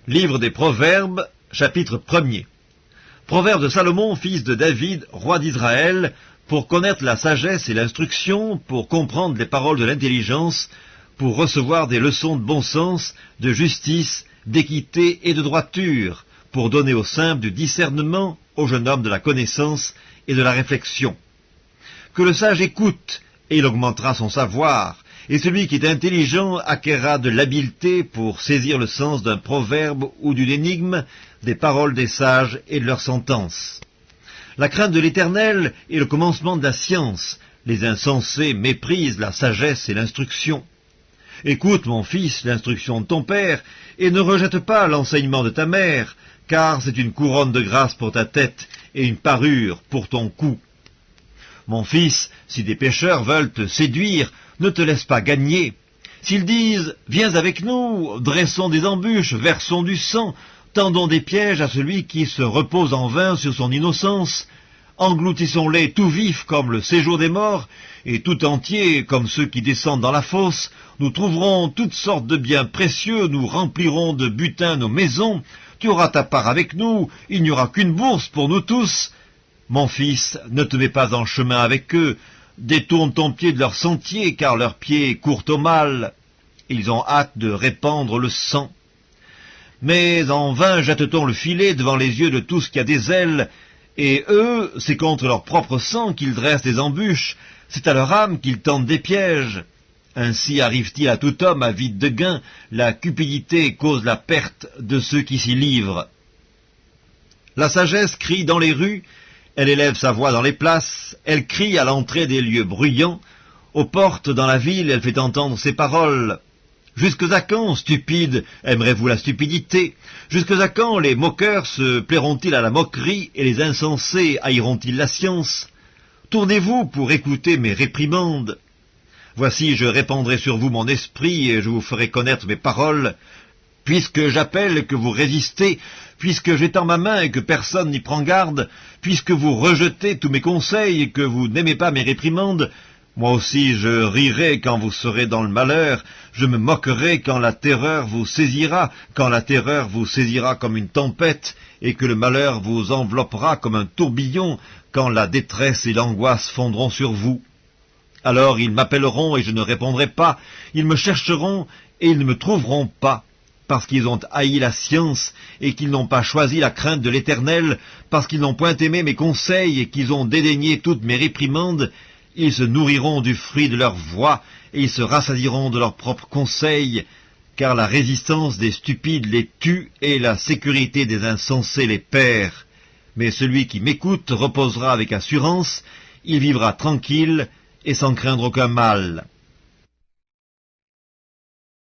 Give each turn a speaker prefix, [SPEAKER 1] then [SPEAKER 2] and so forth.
[SPEAKER 1] Livre des Proverbes, chapitre 1er. Proverbes de Salomon, fils de David, roi d'Israël, pour connaître la sagesse et l'instruction, pour comprendre les paroles de l'intelligence, pour recevoir des leçons de bon sens, de justice, d'équité et de droiture, pour donner aux simples du discernement, aux jeunes hommes de la connaissance et de la réflexion. Que le sage écoute, et il augmentera son savoir, et celui qui est intelligent acquerra de l'habileté pour saisir le sens d'un proverbe ou d'une énigme, des paroles des sages et de leurs sentences. La crainte de l'Éternel est le commencement de la science. Les insensés méprisent la sagesse et l'instruction. Écoute, mon fils, l'instruction de ton père, et ne rejette pas l'enseignement de ta mère, car c'est une couronne de grâce pour ta tête et une parure pour ton cou. Mon fils, si des pécheurs veulent te séduire, ne te laisse pas gagner. S'ils disent « Viens avec nous, dressons des embûches, versons du sang, tendons des pièges à celui qui se repose en vain sur son innocence, engloutissons-les tout vifs comme le séjour des morts, et tout entiers comme ceux qui descendent dans la fosse, nous trouverons toutes sortes de biens précieux, nous remplirons de butin nos maisons, tu auras ta part avec nous, il n'y aura qu'une bourse pour nous tous. Mon fils, ne te mets pas en chemin avec eux, détourne ton pied de leur sentier, car leurs pieds courent au mal. Ils ont hâte de répandre le sang. Mais en vain jette-t-on le filet devant les yeux de tout ce qui a des ailes, et eux, c'est contre leur propre sang qu'ils dressent des embûches, c'est à leur âme qu'ils tentent des pièges. Ainsi arrive-t-il à tout homme avide de gain, la cupidité cause la perte de ceux qui s'y livrent. La sagesse crie dans les rues, elle élève sa voix dans les places, elle crie à l'entrée des lieux bruyants, aux portes dans la ville, elle fait entendre ses paroles. Jusque à quand, stupides, aimerez-vous la stupidité? Jusque à quand les moqueurs se plairont-ils à la moquerie et les insensés haïront-ils la science? Tournez-vous pour écouter mes réprimandes. Voici, je répandrai sur vous mon esprit et je vous ferai connaître mes paroles. Puisque j'appelle que vous résistez, puisque j'étends ma main et que personne n'y prend garde, puisque vous rejetez tous mes conseils et que vous n'aimez pas mes réprimandes, moi aussi je rirai quand vous serez dans le malheur, je me moquerai quand la terreur vous saisira comme une tempête, et que le malheur vous enveloppera comme un tourbillon, quand la détresse et l'angoisse fondront sur vous. Alors ils m'appelleront et je ne répondrai pas, ils me chercheront et ils ne me trouveront pas, parce qu'ils ont haï la science et qu'ils n'ont pas choisi la crainte de l'Éternel, parce qu'ils n'ont point aimé mes conseils et qu'ils ont dédaigné toutes mes réprimandes, ils se nourriront du fruit de leur voix et ils se rassasieront de leurs propres conseils, car la résistance des stupides les tue et la sécurité des insensés les perd. Mais celui qui m'écoute reposera avec assurance, il vivra tranquille et sans craindre aucun mal.